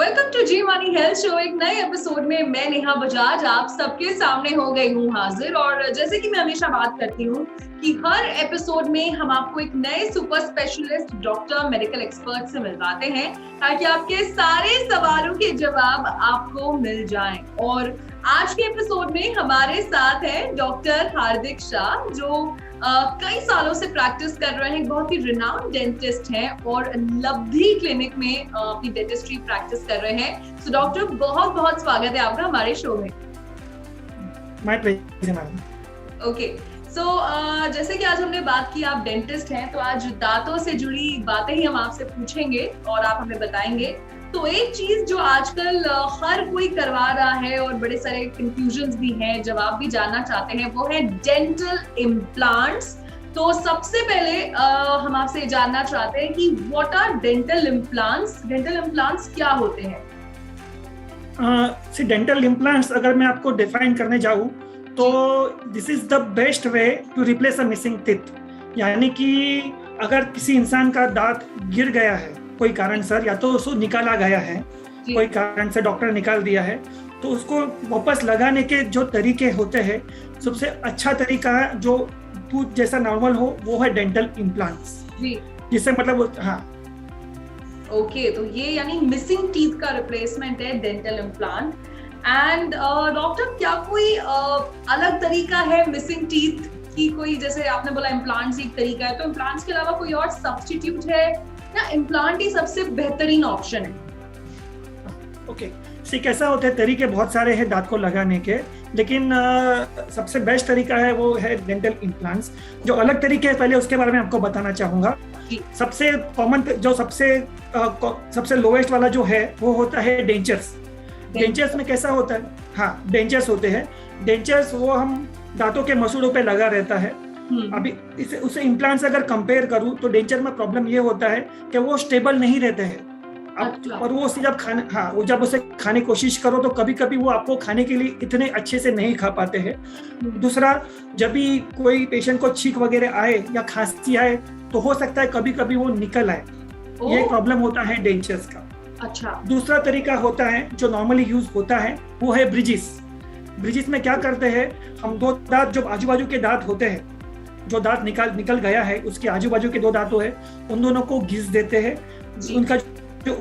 Welcome to Zee money health show. एक नए episode में मैं नेहा बजाज आप सबके सामने हो गई हूँ हाजिर। और जैसे कि मैं हमेशा बात करती हूँ कि हर एपिसोड में हम आपको एक नए super specialist doctor medical expert से मिलवाते हैं ताकि आपके सारे सवालों के जवाब आपको मिल जाएं। और आज के एपिसोड में हमारे साथ है डॉक्टर हार्दिक शाह, जो कई सालों से प्रैक्टिस कर रहे हैं, बहुत ही रिनाउंड डेंटिस्ट हैं और लब्धी क्लिनिक में अपनी डेंटिस्ट्री प्रैक्टिस कर रहे हैं। सो डॉक्टर, बहुत बहुत स्वागत है आपका हमारे शो में। My pleasure madam. ओके, सो जैसे कि आज हमने बात की आप डेंटिस्ट हैं, तो आज दांतों से जुड़ी बातें ही हम आपसे पूछेंगे और आप हमें बताएंगे। तो एक चीज जो आजकल हर कोई करवा रहा है और बड़े सारे कंफ्यूजन्स भी हैं, जवाब भी जानना चाहते हैं, वो है डेंटल इम्प्लांट्स। तो सबसे पहले हम आपसे जानना चाहते हैं कि what are dental implants? Dental implants क्या होते हैं? डेंटल इम्प्लांट्स अगर मैं आपको डिफाइन करने जाऊँ तो this is the best way to replace a missing teeth. यानी कि अगर किसी इंसान का दांत गिर गया है कोई कारण सर, या तो उसको निकाला गया है कोई कारण से, डॉक्टर निकाल दिया है, तो उसको वापस लगाने के जो तरीके होते हैं, सबसे अच्छा तरीका है जो टूथ जैसा नॉर्मल हो वो है डेंटल इम्प्लांट्स। जिससे मतलब हाँ ओके, तो ये यानी मिसिंग टीथ का रिप्लेसमेंट है डेंटल इम्प्लांट। एंड डॉक्टर, क्या कोई अलग तरीका है मिसिंग टीथ की? कोई, जैसे आपने बोला इम्प्लांट्स एक तरीका है, तो इम्प्लांट्स के अलावा कोई और सब्स्टिट्यूट है या इम्प्लांट ही सबसे बेहतरीन ऑप्शन है? ओके, कैसा होता है, तरीके बहुत सारे हैं दांत को लगाने के, लेकिन सबसे बेस्ट तरीका है वो है डेंटल इम्प्लांट्स। जो अलग तरीके हैं पहले उसके बारे में आपको बताना चाहूंगा। सबसे कॉमन जो सबसे लोएस्ट वाला जो है वो होता है डेंचर्स। डेंचर्स में कैसा होता है, हाँ डेंचर्स होते हैं। डेंचर्स वो हम दांतों के मसूड़ों पे लगा रहता है। अभी उसे इम्प्लांट से अगर कंपेयर करूं तो डेंचर में प्रॉब्लम ये होता है कि वो स्टेबल नहीं रहते हैं। और वो जब वो जब उसे खाने की कोशिश करो तो कभी कभी वो आपको खाने के लिए इतने अच्छे से नहीं खा पाते हैं। दूसरा, जब भी कोई पेशेंट को छींक वगैरह आए या खांसी आए तो हो सकता है कभी कभी वो निकल आए। ये प्रॉब्लम होता है डेंचर्स का। अच्छा, दूसरा तरीका होता है जो नॉर्मली यूज होता है वो है ब्रिजेस। ब्रिजेस में क्या करते हैं, हम दो दांत, जो आजू बाजू के दांत होते हैं, जो दांत निकल गया है उसके आजू बाजू के दो दांतों है, उन दोनों को घिस देते हैं। उनका जो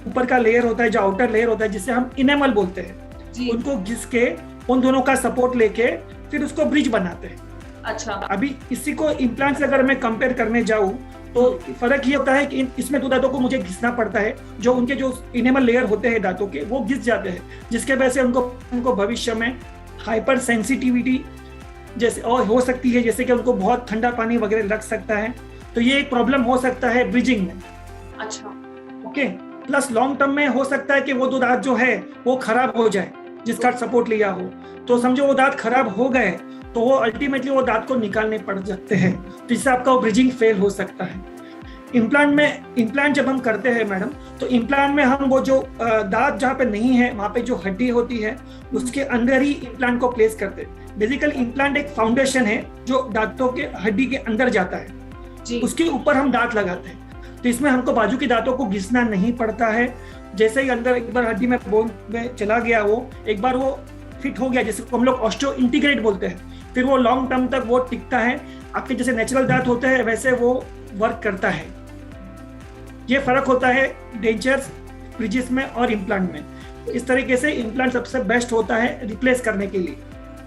ऊपर का लेयर होता है, जो आउटर लेयर होता है, जिसे हम इनेमल बोलते हैं, उनको घिस के उन दोनों का सपोर्ट लेके फिर उसको ब्रिज बनाते हैं। अच्छा, अभी इसी को इम्प्लांट से अगर मैं कंपेयर करने जाऊं तो फर्क ये होता है कि इसमें दो दांतों को मुझे घिसना पड़ता है, जो उनके जो इनेमल लेयर होते हैं दांतों के वो घिस जाते हैं, जिसके वजह से उनको भविष्य में हाइपर सेंसिटिविटी जैसे और हो सकती है, जैसे कि उनको बहुत ठंडा पानी वगैरह लग सकता है। तो ये एक प्रॉब्लम हो सकता है ब्रिजिंग में। अच्छा, ओके। प्लस लॉन्ग टर्म में हो सकता है कि वो दो दांत जो है वो खराब हो जाए जिसका सपोर्ट लिया हो, तो समझो वो दांत खराब हो गए तो वो अल्टीमेटली वो दांत को निकालने पड़ जाते हैं, तो इससे आपका वो ब्रिजिंग फेल हो सकता है। इम्प्लांट जब हम करते हैं मैडम, तो इम्प्लांट में हम वो जो दांत जहाँ पे नहीं है वहाँ पे जो हड्डी होती है उसके अंदर ही इम्प्लांट को प्लेस करते हैं। बेसिकली इम्प्लांट एक फाउंडेशन है जो दांतों के हड्डी के अंदर जाता है, उसके ऊपर हम दांत लगाते हैं। तो इसमें हमको बाजू की दांतों को घिसना नहीं पड़ता है। जैसे ही अंदर एक बार हड्डी में बोन में चला गया, वो एक बार वो फिट हो गया, जैसे हम लोग ऑस्टियो इंटीग्रेट बोलते हैं, फिर वो लॉन्ग टर्म तक वो टिकता है। आपके जैसे नेचुरल दांत होते हैं वैसे वो वर्क करता है। ये फर्क होता है डेंचर्स, ब्रिजेस में और इम्प्लांट में। इस तरीके से इम्प्लांट सबसे बेस्ट होता है रिप्लेस करने के लिए।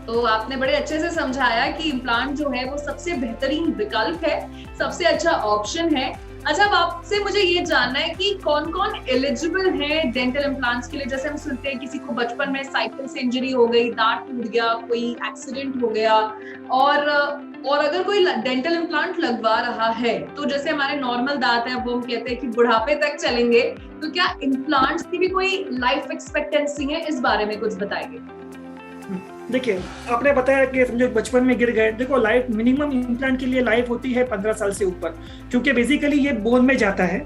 तो आपने बड़े अच्छे से समझाया कि इम्प्लांट जो है वो सबसे बेहतरीन विकल्प है, सबसे अच्छा ऑप्शन है। अच्छा, अब आपसे मुझे ये जानना है कि कौन कौन एलिजिबल है डेंटल इम्प्लांट्स के लिए? जैसे हम सुनते हैं किसी को बचपन में साइकिल से इंजरी हो गई, दांत टूट गया, कोई एक्सीडेंट हो गया, और अगर कोई डेंटल इम्प्लांट लगवा रहा है तो जैसे हमारे नॉर्मल दांत है वो हम कहते हैं कि बुढ़ापे तक चलेंगे, तो क्या इम्प्लांट्स की भी कोई लाइफ एक्सपेक्टेंसी है? इस बारे में कुछ बताइए। देखिए, आपने बताया कि समझो बचपन में गिर गए, देखो लाइफ मिनिमम इम्प्लांट के लिए लाइफ होती है 15 साल से ऊपर, क्योंकि बेसिकली ये बोन में जाता है,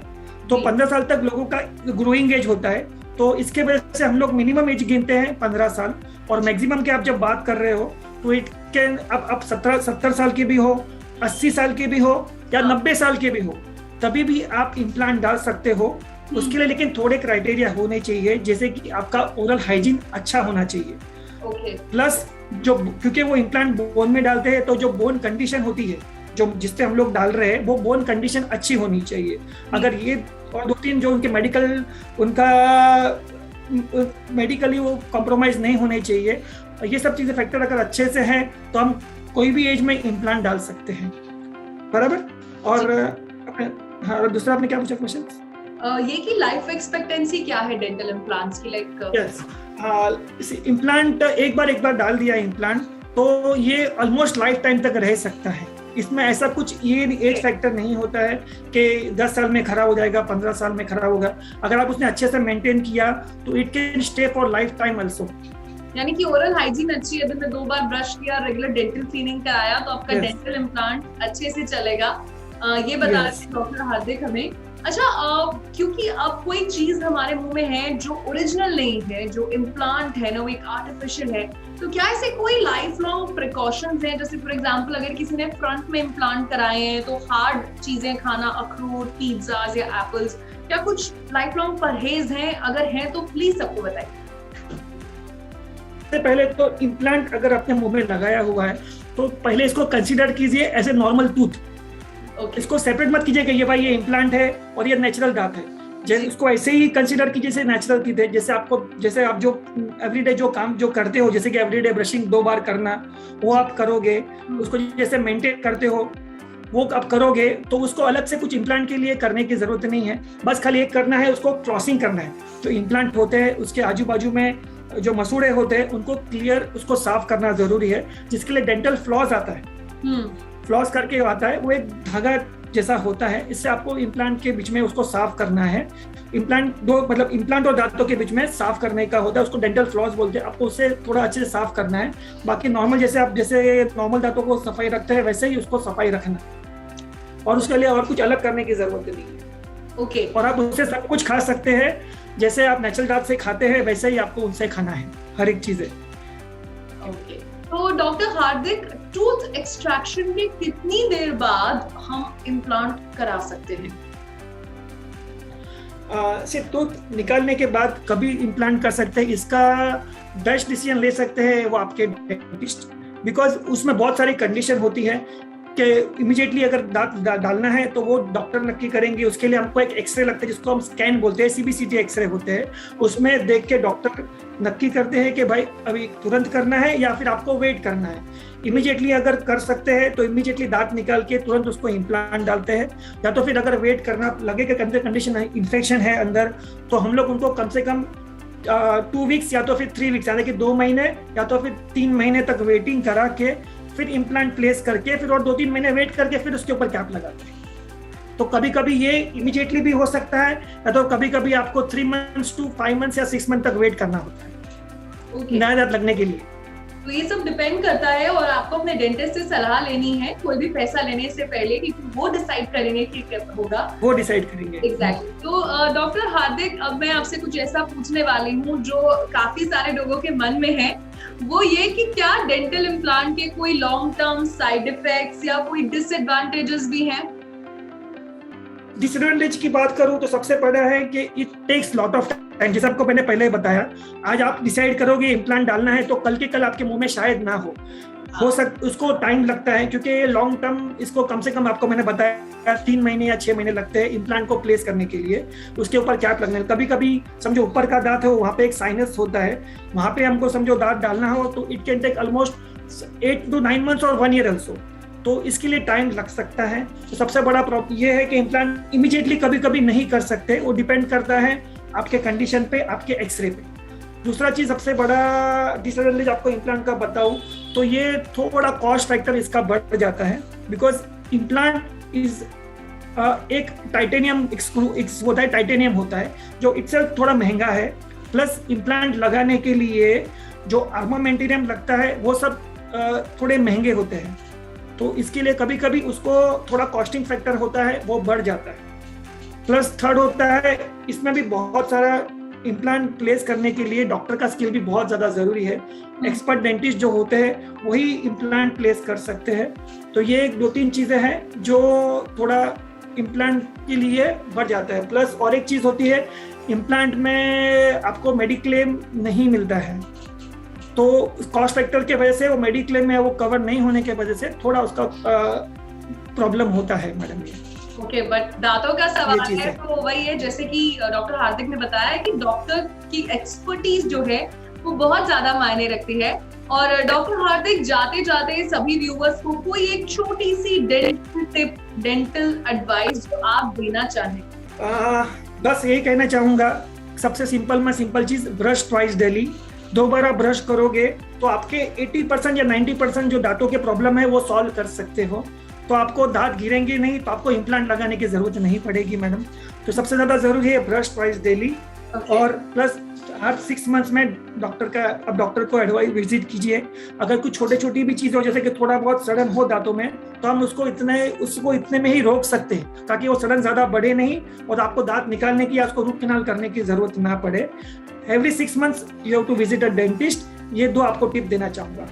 तो 15 साल तक लोगों का ग्रोइंग एज होता है, तो इसके वजह से हम लोग मिनिमम एज गिनते हैं 15 साल। और मैक्सिमम की आप जब बात कर रहे हो तो इट कैन अब 70 साल की भी हो, 80 साल की भी हो या 90 साल की भी हो, तभी भी आप इम्प्लांट डाल सकते हो। उसके लिए लेकिन थोड़े क्राइटेरिया होने चाहिए, जैसे कि आपका ओरल हाइजीन अच्छा होना चाहिए। प्लस जो, क्योंकि वो इम्प्लांट बोन में डालते हैं, तो जो बोन कंडीशन होती है जो जिससे हम लोग डाल रहे हैं, वो बोन कंडीशन अच्छी होनी चाहिए। अगर ये और 2-3 जो उनके मेडिकली वो कॉम्प्रोमाइज नहीं होने चाहिए, ये सब चीजें फैक्टर अगर अच्छे से हैं तो हम कोई भी एज में इम्प्लांट डाल सकते हैं, बराबर। और हाँ, दूसरा आपने क्या पूछा क्वेश्चन? ये कि लाइफ एक्सपेक्टेंसी क्या है डेंटल इम्प्लांट्स की, लाइक? यस, इम्प्लांट एक बार डाल दिया इम्प्लांट तो ये ऑलमोस्ट लाइफ टाइम तक रह सकता है। इसमें ऐसा कुछ ये एज फैक्टर नहीं होता है कि 10 साल में खराब हो जाएगा, 15 साल में खराब होगा। अगर आप उसने अच्छे से मेंटेन किया तो it can stay for life time also. यानी कि ओरल हाइजीन अच्छी है, दिन में 2 बार ब्रश किया, रेगुलर डेंटल क्लीनिंग कराया, तो आपका डेंटल इम्प्लांट अच्छे से चलेगा। ये बता रहे थे डॉक्टर हार्दिक हमें। अच्छा, क्योंकि अब कोई चीज हमारे मुंह में है जो ओरिजिनल नहीं है, जो इम्प्लांट है ना वो एक आर्टिफिशियल है, तो क्या ऐसे कोई लाइफ लॉन्ग प्रिकॉशंस हैं? जैसे फॉर एग्जांपल अगर किसी ने फ्रंट में इम्प्लांट कराए हैं तो हार्ड चीजें खाना, अखरोट, पिज्जाज या एप्पल्स, क्या कुछ लाइफ लॉन्ग परहेज हैं? अगर हैं तो प्लीज सबको बताइए। सबसे पहले तो इम्प्लांट अगर अपने मुंह में लगाया हुआ है तो पहले इसको कंसीडर कीजिए एज ए नॉर्मल टूथ। इसको सेपरेट मत कीजिए कि ये भाई ये इम्प्लांट है और ये नेचुरल दांत है। जैसे उसको ऐसे ही कंसीडर कीजिए जैसे नेचुरल टीथ है। जैसे आप जो एवरीडे जो काम जो करते हो, जैसे कि एवरीडे ब्रशिंग 2 बार करना, वो आप करोगे, उसको जैसे मेंटेन करते हो वो आप करोगे, तो उसको अलग से कुछ इम्प्लांट के लिए करने की जरूरत नहीं है। बस खाली एक करना है, उसको क्रॉसिंग करना है। जो इम्प्लांट होते हैं उसके आजू बाजू में जो मसूड़े होते हैं उनको क्लियर, उसको साफ करना जरूरी है, जिसके लिए डेंटल फ्लॉस आता है। फ्लॉस करके आता है, वो एक धागा जैसा होता है, इससे आपको इम्प्लांट के बीच में उसको साफ करना है। इम्प्लांट और दांतों के बीच में साफ करने का होता है, उसको डेंटल फ्लॉस बोलते हैं। आपको उससे थोड़ा अच्छे से साफ करना है। बाकी नॉर्मल जैसे नॉर्मल दांतों को सफाई रखते हैं वैसे ही उसको सफाई रखना है, और उसके लिए और कुछ अलग करने की जरूरत नहीं है। और आप उससे सब कुछ खा सकते हैं, जैसे आप नेचुरल दांत से खाते हैं वैसे ही आपको उनसे खाना है हर एक चीजें। तो डॉक्टर हार्दिक, टूथ एक्सट्रैक्शन के कितनी देर बाद हम इम्प्लांट करा सकते हैं? सिर्फ टूथ निकालने के बाद कभी इम्प्लांट कर सकते हैं, इसका बेस्ट डिसीजन ले सकते हैं वो आपके डेंटिस्ट, बिकॉज उसमें बहुत सारी कंडीशन होती है कि इमीडिएटली अगर दांत डालना है तो वो डॉक्टर नक्की करेंगे। उसके लिए हमको एक एक्सरे लगता है जिसको हम स्कैन बोलते हैं, CBCT एक्सरे होते हैं। उसमें देख के डॉक्टर नक्की करते हैं कि भाई अभी तुरंत करना है या फिर आपको वेट करना है। इमीडिएटली अगर कर सकते हैं तो इमीडिएटली दांत निकाल के तुरंत उसको इम्प्लांट डालते हैं, या तो फिर अगर वेट करना लगे कि अंदर कंडीशन है, इन्फेक्शन है अंदर, तो हम लोग उनको कम से कम 2 वीक्स या तो फिर 3 वीक्स, यानी कि 2 महीने या तो फिर 3 महीने तक वेटिंग करा के फिर इम्प्लांट प्लेस करके फिर और 2-3 महीने वेट करके फिर उसके ऊपर कैप लगाते हैं। तो कभी कभी ये इमीडिएटली भी हो सकता है, या तो कभी कभी आपको 3 मंथ्स to 5 मंथ्स या 6 मंथ तक वेट करना होता है नया दांत लगने के लिए। तो ये सब डिपेंड करता है, और आपको अपने डेंटिस्ट से सलाह लेनी है कोई भी पैसा लेने से पहले, क्योंकि वो डिसाइड करेंगे कि क्या होगा, वो डिसाइड करेंगे। एग्जैक्टली। तो डॉक्टर हार्दिक, अब मैं आपसे कुछ ऐसा पूछने वाली हूँ जो काफी सारे लोगों के मन में है, वो ये कि क्या डेंटल इम्प्लांट के कोई लॉन्ग टर्म साइड इफेक्ट्स या कोई डिसएडवांटेजेस भी हैं? डिसएडवांटेज की बात करूं तो सबसे बड़ा है कि it takes lot of time. जैसे आपको मैंने पहले बताया, आज आप डिसाइड करोगे इम्प्लांट डालना है तो कल के कल आपके मुंह में शायद ना हो उसको टाइम लगता है, क्योंकि लॉन्ग टर्म इसको कम से कम आपको मैंने बताया 3 महीने या 6 महीने लगते हैं इम्प्लांट को प्लेस करने के लिए, उसके ऊपर कैप लगने। कभी कभी समझो ऊपर का दांत हो, वहाँ पे एक साइनस होता है, वहाँ पे हमको समझो दांत डालना हो तो it can take almost 8 to 9 months और 1 year ऑल्सो, तो इसके लिए टाइम लग सकता है। तो सबसे बड़ा प्रॉब्लम ये है कि इम्प्लांट इमीडिएटली कभी कभी नहीं कर सकते, वो डिपेंड करता है आपके कंडीशन पे, आपके एक्सरे पे। दूसरा चीज सबसे बड़ा डिसएडवांटेज आपको इम्प्लांट का बताऊं तो ये थोड़ा कॉस्ट फैक्टर इसका बढ़ जाता है, बिकॉज इम्प्लांट इज एक टाइटेनियम होता है, टाइटेनियम होता है जो इटसेल्फ थोड़ा महंगा है, प्लस इम्प्लांट लगाने के लिए जो आर्मामेंटेरियम लगता है वो सब थोड़े महंगे होते हैं, तो इसके लिए कभी कभी उसको थोड़ा कॉस्टिंग फैक्टर होता है, वो बढ़ जाता है। प्लस थर्ड होता है, इसमें भी बहुत सारा इम्प्लांट प्लेस करने के लिए डॉक्टर का स्किल भी बहुत ज़्यादा ज़रूरी है। एक्सपर्ट डेंटिस्ट जो होते हैं वही इम्प्लांट प्लेस कर सकते हैं। तो ये 2-3 चीज़ें हैं जो थोड़ा इम्प्लांट के लिए बढ़ जाता है। प्लस और एक चीज़ होती है, इम्प्लांट में आपको मेडिक्लेम नहीं मिलता है, तो कॉस्ट फैक्टर के वजह से वो मेडिक्लेम में वो कवर नहीं होने के वजह से थोड़ा उसका प्रॉब्लम होता है मैडम। ओके, बट दांतों का सवाल है तो वही है, जैसे कि डॉक्टर हार्दिक ने बताया कि डॉक्टर की एक्सपर्टीज जो है वो बहुत ज्यादा मायने रखती है। और डॉक्टर हार्दिक, जाते जाते सभी व्यूअर्स को कोई एक छोटी सी डेंटल टिप, डेंटल एडवाइस जो आप देना चाहें। बस यही कहना चाहूंगा, सबसे सिंपल चीज, ब्रश ट्वाइस डेली। 2 बार आप ब्रश करोगे तो आपके 80% या 90% जो दांतों के प्रॉब्लम है वो सॉल्व कर सकते हो। तो आपको दांत गिरेंगे नहीं, तो आपको इम्प्लांट लगाने की जरूरत नहीं पड़ेगी मैडम। तो सबसे ज्यादा जरूरी है ब्रश ट्वाइस डेली। और प्लस हर 6 मंथ्स में डॉक्टर को एडवाइस विजिट कीजिए। अगर कुछ छोटी भी चीज हो, जैसे कि थोड़ा बहुत सड़न हो दांतों में, तो हम उसको इतने में ही रोक सकते हैं, ताकि वो सड़न ज्यादा बढ़े नहीं और आपको दांत निकालने की या उसको रूट कैनाल करने की जरूरत ना पड़े। Every 6 months you have to visit a dentist. ये 2 आपको टिप देना चाहूंगा।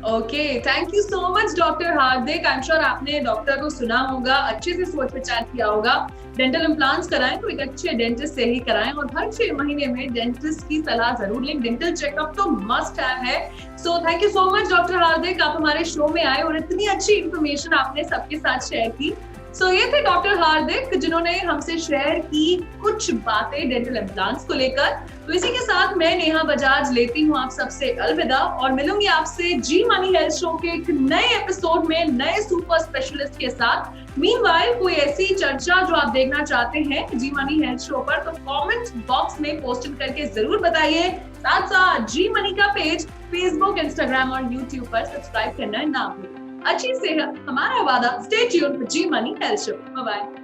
Okay, thank you so much doctor Hardik. I am sure आपने डॉक्टर को सुना होगा, अच्छे से सोच विचार किया होगा। डेंटल इम्प्लांट्स कराएं तो एक अच्छे डेंटिस्ट से ही कराएं, और हर 6 महीने में डेंटिस्ट की सलाह जरूर लें। डेंटल चेकअप तो मस्ट हैव है। So thank you so much doctor Hardik, आप हमारे शो में आए और इतनी अच्छी इंफॉर्मेशन आपने सबके साथ शेयर की। सो ये थे डॉक्टर हार्दिक, जिन्होंने हमसे शेयर की कुछ बातें डेंटल इम्प्लांट्स को लेकर। तो इसी के साथ मैं नेहा बजाज लेती हूँ आप सबसे अलविदा, और मिलूंगी आपसे जी मनी हेल्थ शो के एक नए एपिसोड में नए सुपर स्पेशलिस्ट के साथ। मीनवाइल कोई ऐसी चर्चा जो आप देखना चाहते हैं जी मनी हेल्थ शो पर, तो कमेंट बॉक्स में पोस्ट करके जरूर बताइए। साथ साथ जी मनी का पेज फेसबुक, इंस्टाग्राम और यूट्यूब पर सब्सक्राइब करना ना भूलें। अच्छी सेहत हमारा वादा। Stay tuned for Zee money health show. Bye bye.